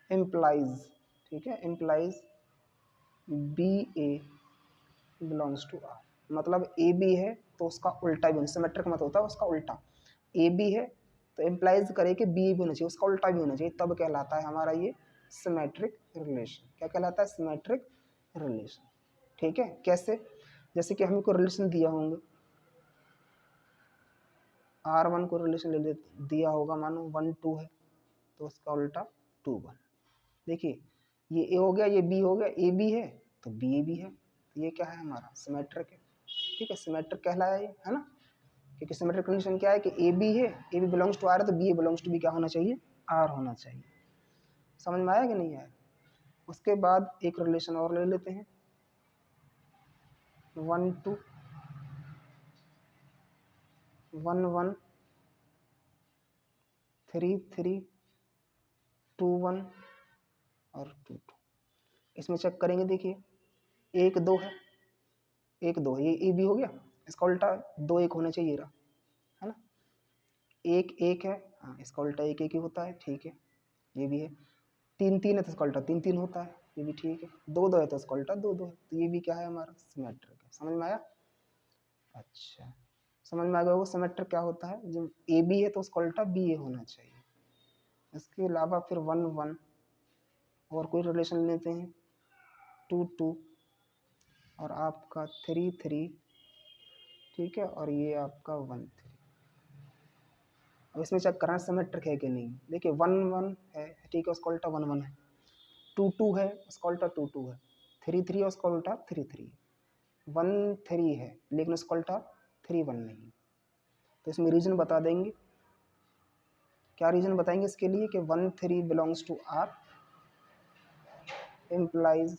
Speaker 1: implies, ठीक है, implies b a belongs to R, मतलब ए बी है तो उसका उल्टा भी, सिमेट्रिक मत होता है उसका उल्टा, ए बी है तो इम्प्लाइज करे कि बी भी होना चाहिए, उसका उल्टा भी होना चाहिए, तब कहलाता है हमारा ये सिमेट्रिक रिलेशन। क्या कहलाता है, सिमेट्रिक रिलेशन, ठीक है। कैसे, जैसे कि हमको रिलेशन दिया होंगे, R1 को रिलेशन दिया होगा, मानो वन टू है तो उसका उल्टा टू वन। देखिए ये ए हो गया, ये बी हो गया, ए बी है तो बी ए बी है, तो ये क्या है हमारा सिमेट्रिक है। ठीक है, सिमेट्रिक कहलाया ये, है ना, क्योंकि सिमेट्रिक कंडीशन क्या है कि ए बी है, A B belongs to R है, तो b a belongs to b क्या होना चाहिए, आर होना चाहिए। समझ में आया कि नहीं आया? उसके बाद एक रिलेशन और ले लेते हैं, 1 2 1 1 3 3 2 1 और 2 2। इसमें चेक करेंगे, देखिए 1 2 है, 1 2 ये ए बी हो गया, इसका उल्टा 2 1 होना चाहिए रहा, है ना, 1 1 है, हाँ इसका उल्टा 1 1 ही होता है, ठीक है, ये भी है। 3 3 है तो इसका उल्टा 3 3 होता है, ये भी ठीक है। 2 2 है तो इसका उल्टा 2 2 है, तो ये भी क्या है हमारा सिमेट्रिक है। समझ में आया? अच्छा, समझ में आ गया होगा सिमेट्रिक क्या होता है, जब ए बी है तो उसका उल्टा बी ए होना चाहिए। इसके अलावा फिर 1 1 और कोई रिलेशन लेते हैं, 2 2 और आपका 3 3, ठीक है, और ये आपका 1 3। अब इसमें चेक करना सिमेट्रिक है कि नहीं। देखिए 1 1 है, ठीक है, उसका उल्टा 1 1 है, 2 2 है, उसका उल्टा 2 2 है, 3 3 है, उसका उल्टा 3 3 है, 1 3 है लेकिन उसका उल्टा 3 1 नहीं। तो इसमें रीजन बता देंगे, क्या रीजन बताएंगे इसके लिए कि 1 3 belongs to R implies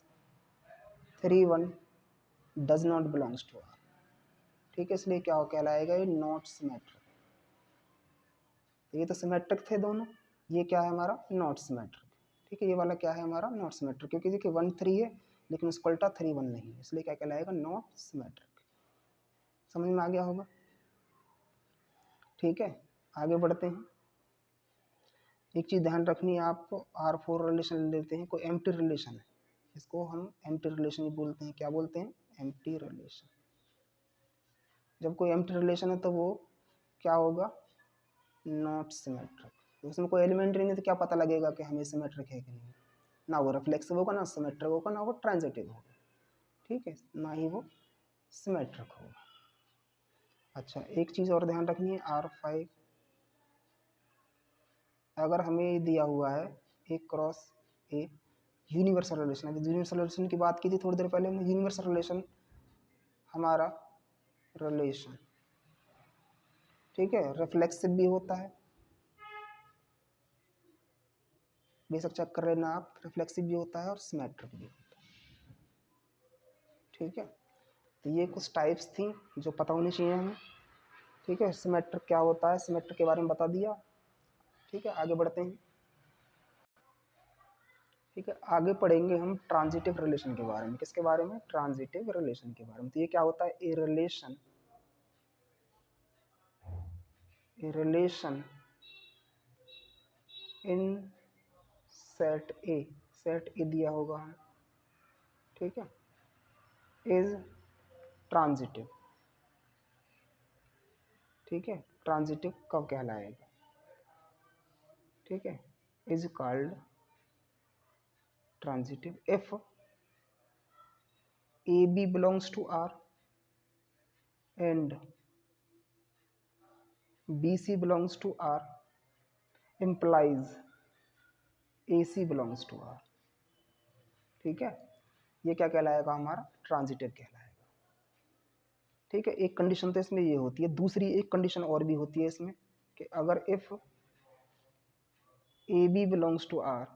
Speaker 1: 3 1 does not belongs to R. ठीक है, इसलिए क्या कहलाएगा ये नॉट सिमेट्रिक। तो ये तो सिमेट्रिक थे दोनों, ये क्या है हमारा नॉट सिमेट्रिक। ठीक है, ये वाला क्या है हमारा नॉट सिमेट्रिक, क्योंकि देखिए 1 3 है लेकिन उसका उल्टा 3 1 नहीं है, इसलिए क्या कहलाएगा नॉट सिमेट्रिक। समझ में आ गया होगा? ठीक है, आगे बढ़ते हैं। एक चीज़ ध्यान रखनी है आपको, R4 रिलेशन लेते हैं, कोई एम्प्टी रिलेशन है, इसको हम एम्प्टी रिलेशन ही बोलते हैं। क्या बोलते हैं? Empty relation. जब कोई एम्प्टी रिलेशन है तो वो क्या होगा, नॉट सिमेट्रिक। तो उसमें कोई एलिमेंट नहीं है तो क्या पता लगेगा कि हमें सिमेट्रिक है कि नहीं, ना वो रिफ्लेक्सिव होगा, ना सिमेट्रिक होगा, ना वो ट्रांजिटिव होगा, ठीक है, ना ही वो सिमेट्रिक होगा। अच्छा, एक चीज़ और ध्यान रखनी है, R5 अगर हमें दिया हुआ है ए क्रॉस ए यूनिवर्सल रिलेशन। अभी यूनिवर्सल रिलेशन की बात की थी थोड़ी देर पहले हमने, यूनिवर्सल रिलेशन हमारा रिलेशन, ठीक है, रिफ्लेक्सिव भी होता है, बेशक चेक कर लेना आप, रिफ्लेक्सिव भी होता है और सिमेट्रिक भी होता है। ठीक है, तो ये कुछ टाइप्स थी जो पता होनी चाहिए हमें। ठीक है, सिमेट्रिक क्या होता है, सिमेट्रिक के बारे में बता दिया। ठीक है, आगे बढ़ते हैं। ठीक है, आगे पढ़ेंगे हम ट्रांजिटिव रिलेशन के बारे में। किसके बारे में? ट्रांजिटिव रिलेशन के बारे में। तो ये क्या होता है, ए रिलेशन इन सेट ए दिया होगा हमें, ठीक है, इज ट्रांजिटिव। ठीक है, ट्रांजिटिव कब कहलाएगा? ठीक है, is called transitive if A B belongs to R and B C belongs to R implies a c belongs to R. ठीक है, ये क्या कहलाएगा हमारा ट्रांजिटिव कहलाएगा। ठीक है, एक कंडीशन तो इसमें ये होती है, दूसरी एक कंडीशन और भी होती है इसमें कि अगर if A B belongs to R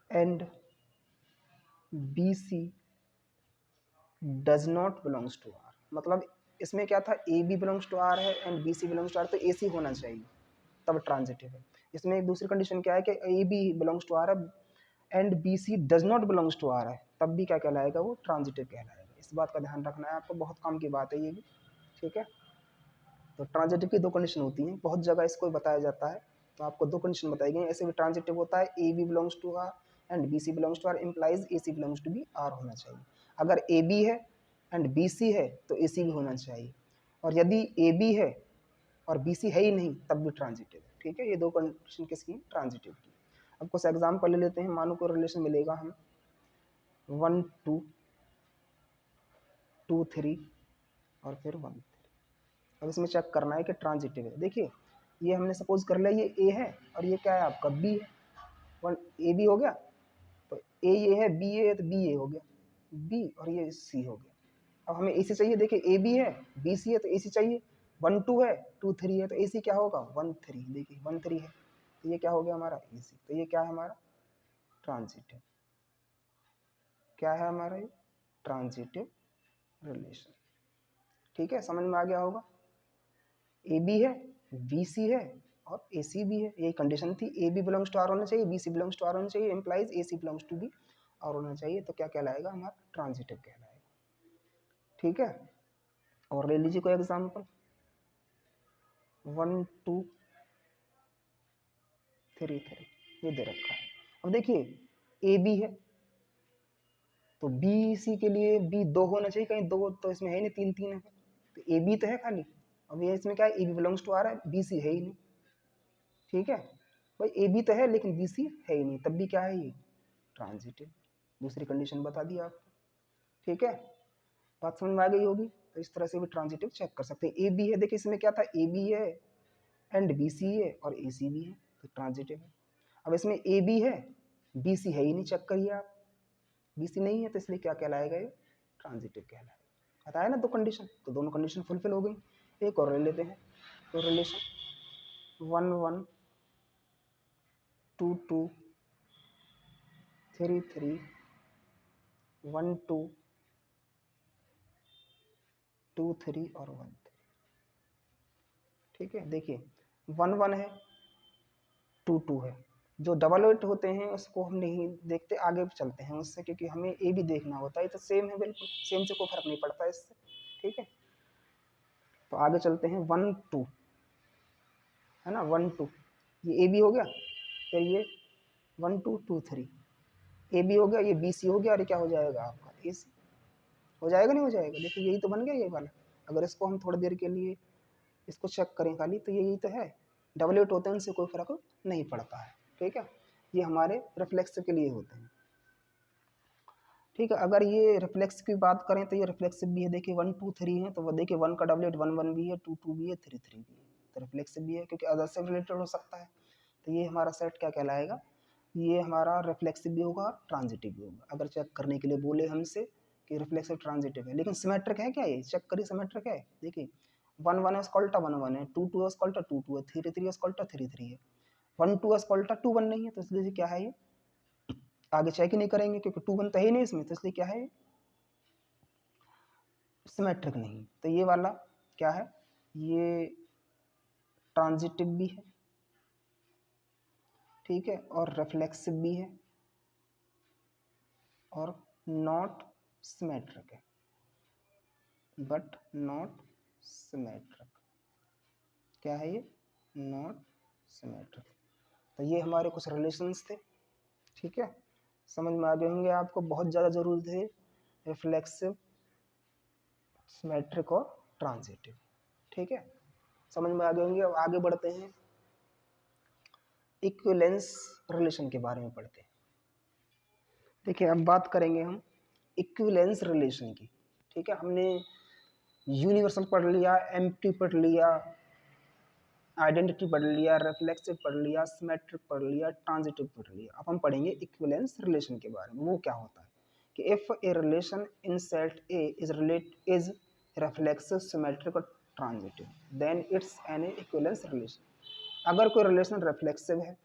Speaker 1: and B C does not belongs to R. मतलब इसमें क्या था, A B belongs to R है and B C belongs to R, तो ए सी होना चाहिए तब ट्रांजिटिव है। इसमें एक दूसरी कंडीशन क्या है कि A B belongs to R है and B C does not belongs to R है, तब भी क्या कहलाएगा, वो ट्रांजिटिव कहलाएगा। इस बात का ध्यान रखना है आपको, बहुत काम की बात है ये भी। ठीक है, तो ट्रांजिटिव की दो कंडीशन होती हैं, बहुत जगह इसको बताया जाता है, तो आपको दो कंडीशन बताई गई। ऐसे भी ट्रांजिटिव होता है, A B belongs to R and B C belongs to R implies a c belongs to b R होना चाहिए। अगर ए बी है एंड बी सी है तो ए सी भी होना चाहिए, और यदि ए बी है और बी सी है ही नहीं तब भी ट्रांजिटिव है। ठीक है, ये दो कंडीशन किसकी? ट्रांजिटिव की। अब कुछ एग्जाम्पल ले लेते हैं। मानो को रिलेशन मिलेगा हमें 1 2 2 3 और फिर 1 3। अब इसमें चेक करना है कि ट्रांजिटिव है। देखिए ये हमने सपोज कर लिया ये ए है और ये क्या है आपका बी है, वन ए बी हो गया, ए ये है, बी ए है, तो बी ए हो गया बी, और ये सी हो गया। अब हमें ए सी चाहिए, देखिए ए बी है, बी सी है, तो ए सी चाहिए। 1 2 है, 2 3 है, तो ए सी क्या होगा 1 3, देखिए 1 3 है, तो ये क्या हो गया हमारा ए सी। तो ये क्या है हमारा ट्रांजिटिव, क्या है हमारा ये ट्रांजिटिव रिलेशन। ठीक है, समझ में आ गया होगा। ए बी है, बी सी है, और ए सी भी है, यही कंडीशन थी। A B belongs to R होना चाहिए, b C belongs to R होना चाहिए, implies a c belongs to b R होना चाहिए, तो क्या कहलाएगा हमारा ट्रांजिटिव कहलाएगा। ठीक है, और ले लीजिए कोई एग्जाम्पल। 1 2 3 3 ये दे रखा है। अब देखिए ए बी है, तो बी सी के लिए बी 2 होना चाहिए, कहीं 2 तो इसमें है नहीं, 3 3 है, तो ए बी तो है खाली। अब ये इसमें क्या है, A B belongs to R है, बी सी है ही नहीं। ठीक है भाई, ए बी तो है लेकिन बी सी है ही नहीं, तब भी क्या है ये ट्रांजिटिव। दूसरी कंडीशन बता दी आपको। ठीक है, बात समझ में आ गई होगी। तो इस तरह से भी ट्रांजिटिव चेक कर सकते हैं। ए बी है, देखिए इसमें क्या था, ए बी है एंड बी सी है और ए सी भी है, तो ट्रांजिटिव है। अब इसमें ए बी है, बी सी है ही नहीं, चेक करिए आप, बी सी नहीं है, तो इसलिए क्या कहलाएगा ये ट्रांजिटिव कहलाएगा। बताया ना 2 कंडीशन, तो दोनों कंडीशन फुलफिल हो गई। एक और ले लेते हैं, तो रिलेशन 1 1 2 2 3 3 1 2 2 3 और 1 3। ठीक है, देखिए 1 1 है, 2 2 है। जो डबल वेट होते हैं उसको हम नहीं देखते, आगे चलते हैं उससे, क्योंकि हमें ए भी देखना होता है। तो सेम है, बिल्कुल सेम से कोई फर्क नहीं पड़ता इससे। ठीक है, तो आगे चलते हैं। 1 2 है ना, 1 2 ये ए बी हो गया, फिर ये 1 2 2 3 ए बी हो गया, ये बी सी हो गया, और ये क्या हो जाएगा आपका ए सी हो जाएगा, नहीं हो जाएगा। देखिए यही तो बन गया ये वाला। अगर इसको हम थोड़ी देर के लिए इसको चेक करें खाली, तो यही तो है, डबल एट होते हैं, उनसे कोई फर्क नहीं पड़ता है। ठीक है, ये हमारे रिफ्लेक्सिव के लिए होते हैं। ठीक है, अगर ये रिफ्लेक्स की बात करें तो ये रिफ्लेक्सिव भी है। देखिए 1 2 3 है, तो वो देखिए 1 का डबलेट 1 1 भी है, 2 2 भी है, 3 3 भी है, तो रिफ्लेक्सिव भी है, क्योंकि अदर से रिलेटेड हो सकता है। तो ये हमारा सेट क्या कहलाएगा, ये हमारा रिफ्लेक्सिव भी होगा, ट्रांजिटिव भी होगा। अगर चेक करने के लिए बोले हमसे कि रिफ्लेक्सिव ट्रांजिटिव है, लेकिन सिमेट्रिक है क्या, ये चेक करिए सिमेट्रिक है। देखिए 1 1 है, उसका उल्टा 1 1 है, 2 2 है, उसका उल्टा 2 2 है, 3 3 है, उसका उल्टा 3 3 है, 1 2 है, उसका उल्टा 2 1 नहीं है, तो इसलिए क्या है ये आगे चेक ही नहीं करेंगे, क्योंकि 2 1 तो है ही नहीं इसमें, तो इसलिए क्या है सिमेट्रिक नहीं। तो ये वाला क्या है, ये ट्रांजिटिव भी है, ठीक है, और रिफ्लेक्सिव भी है, और नॉट सिमेट्रिक है, बट नॉट सिमेट्रिक। क्या है ये नॉट सिमेट्रिक। तो ये हमारे कुछ रिलेशंस थे। ठीक है, समझ में आ गए होंगे आपको। बहुत ज़्यादा जरूरी थे रिफ्लेक्सिव, सिमेट्रिक और ट्रांजिटिव। ठीक है, समझ में आ गए होंगे। अब आगे बढ़ते हैं, इक्विवेलेंस रिलेशन के बारे में पढ़ते हैं। देखिए अब बात करेंगे हम इक्विवेलेंस रिलेशन की। ठीक है, हमने यूनिवर्सल पढ़ लिया, एम्प्टी पढ़ लिया, आइडेंटिटी पढ़ लिया, रिफ्लेक्सिव पढ़ लिया, सिमेट्रिक पढ़ लिया, ट्रांजिटिव पढ़ लिया। अब हम पढ़ेंगे इक्विवेलेंस रिलेशन के बारे में। वो क्या होता है कि if A relation in set A is reflexive, symmetric और transitive, then it's an equivalence relation. अगर कोई रिलेशन रिफ्लेक्सिव है,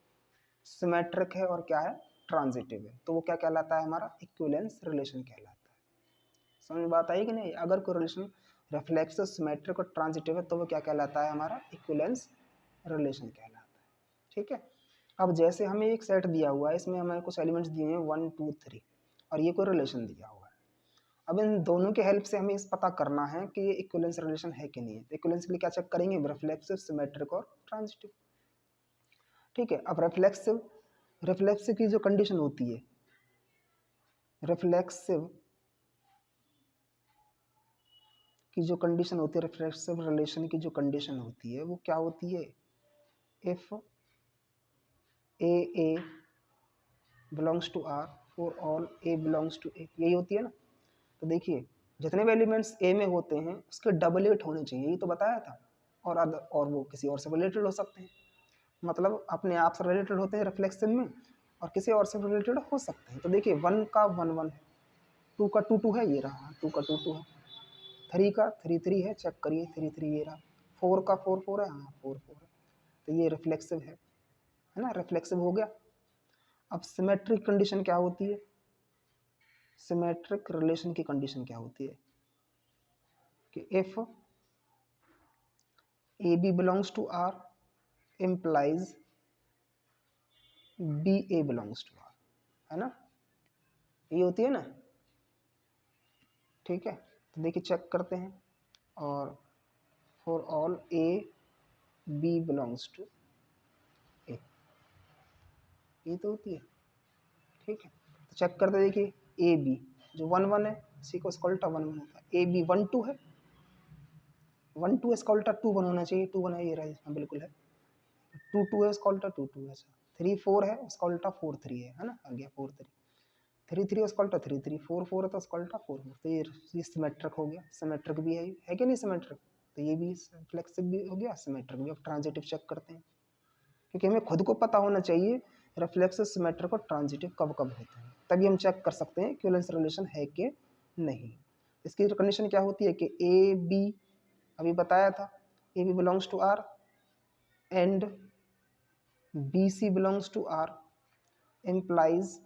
Speaker 1: सिमेट्रिक है और क्या है ट्रांजिटिव है, तो वो क्या कहलाता है हमारा इक्विवेलेंस रिलेशन कहलाता है। समझ बात आई कि नहीं। अगर कोई रिलेशन रिफ्लेक्सिव, सिमेट्रिक और ट्रांजिटिव है, तो वो क्या कहलाता है हमारा इक्विवेलेंस रिलेशन कहलाता है। ठीक है, अब जैसे हमें एक सेट दिया हुआ है, इसमें हमें कुछ एलिमेंट्स दिए हैं 1 2 3, और ये कोई रिलेशन दिया हुआ है। अब इन दोनों के हेल्प से हमें इस पता करना है कि ये इक्विवेलेंस रिलेशन है कि नहीं है। इक्विवेलेंस के लिए क्या चेक करेंगे, रिफ्लेक्सिव, सिमेट्रिक और ट्रांजिटिव। ठीक है, अब रिफ्लेक्सिव की जो कंडीशन होती है, रिफ्लेक्सिव की जो कंडीशन होती है, रिफ्लेक्सिव रिलेशन की जो कंडीशन होती है, वो क्या होती है, if A belongs to R for all A belongs to A, यही होती है ना। तो देखिए जितने भी एलिमेंट्स ए में होते हैं उसके डबलेट होने चाहिए, यही तो बताया था। और वो किसी और से रिलेटेड हो सकते हैं, मतलब अपने आप से रिलेटेड होते हैं रिफ्लेक्सिव में, और किसी और से रिलेटेड हो सकते हैं। तो देखिए 1 का 1 1 है, 2 का 2 2 है, ये रहा 2 का 2 2 है, 3 का 3 3 है, चेक करिए 3 3 ये रहा, 4 का 4 4 है, हाँ 4 4 है। तो ये रिफ्लेक्सिव है ना, रिफ्लेक्सिव हो गया। अब सिमेट्रिक कंडीशन क्या होती है, सिमेट्रिक रिलेशन की कंडीशन क्या होती है कि if A B belongs to R implies b a belongs to R, है ना, ये होती है ना। ठीक है, तो देखिए चेक करते हैं, और for all A B belongs to A, ये तो होती है। ठीक है, तो चेक करते देखिए ए बी जो 1 1 है, इसी को इसका उल्टा 1 1 होता है। ए बी 1 2 है, 1 2 इसका उल्टा 2 1 होना चाहिए, 2 1 है, ये रहा, हाँ बिल्कुल है। 2 2 है, उसका उल्टा 2 2 है। 3 4 है, उसका उल्टा 4 3 है ना, आ गया 4 3। 3 3 उसका उल्टा 3 3, 4 4 है तो उसका उल्टा 4 4। तो ये सिमेट्रिक हो गया, सिमेट्रिक भी है कि नहीं सिमेट्रिक। तो ये भी फ्लेक्सिबल भी हो गया, सिमेट्रिक भी। अब ट्रांजिटिव चेक करते हैं, क्योंकि हमें खुद को पता होना चाहिए रिफ्लेक्सिव, सिमेट्रिक और ट्रांजिटिव कब कब होते हैं, तभी हम चेक कर सकते हैं इक्विवेलेंस रिलेशन है कि नहीं। इसकी कंडीशन क्या होती है कि ए बी, अभी बताया था, A B belongs to R and B C belongs to R implies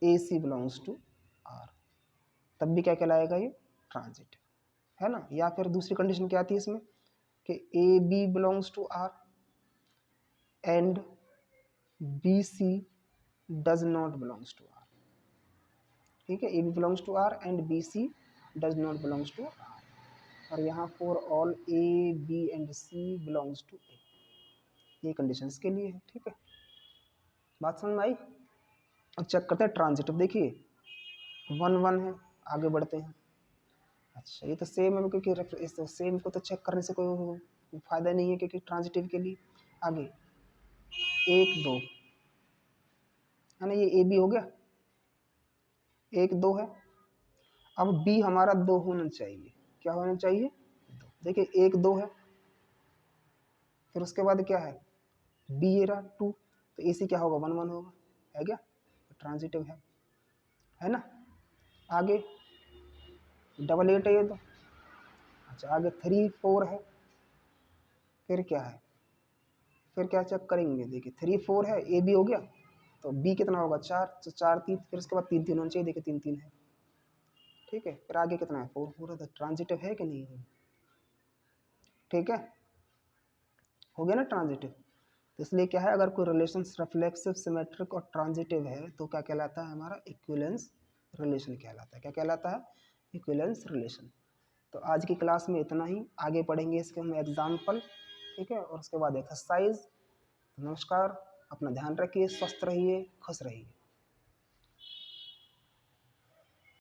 Speaker 1: a c belongs to R, तब भी क्या कहलाएगा, ये ट्रांजिटिव है ना। या फिर दूसरी कंडीशन क्या आती है इसमें कि A B belongs to R and B C does not belongs to R. ठीक है, A B belongs to R and B C does not belongs to R, और यहाँ for all A B and C belongs to A, ये condition के लिए है। ठीक है, बात समझ में आई। अब चेक करते हैं ट्रांजिटिव, देखिए 1 1 है, आगे बढ़ते हैं। अच्छा, ये तो सेम है, क्योंकि इस सेम को तो चेक करने से कोई फायदा नहीं है, क्योंकि ट्रांजिटिव के लिए आगे 1 2 है ना, ये ए बी हो गया, 1 2 है। अब बी हमारा 2 होना चाहिए, क्या होना चाहिए, 2। देखिए 1 2 है, फिर उसके बाद क्या है, बी ये रहा 2, तो ए सी क्या होगा, 1 1 होगा, है क्या, तो ट्रांजिटिव है ना। आगे 8 8 है ये तो। अच्छा, आगे 3 4 है, फिर क्या है, फिर क्या चेक करेंगे, देखिए 3 4 है, ए बी हो गया, तो बी कितना होगा 4, तो 4 3, फिर उसके बाद 3 3 होना चाहिए, देखिए 3 3 है। ठीक है, फिर आगे कितना है 4 4 है, तो ट्रांजिटिव है कि नहीं है। ठीक है, हो गया ना ट्रांजिटिव। तो इसलिए क्या है, अगर कोई रिलेशन रिफ्लेक्सिव, सिमेट्रिक और ट्रांजिटिव है तो क्या कहलाता है, हमारा इक्विवेलेंस रिलेशन कहलाता है। क्या कहलाता है, इक्विवेलेंस रिलेशन। तो आज की क्लास में इतना ही, आगे पढ़ेंगे इसके हम एग्जाम्पल। ठीक है, और उसके बाद एक्सरसाइज। नमस्कार, अपना ध्यान रखिए, स्वस्थ रहिए, खुश रहिए।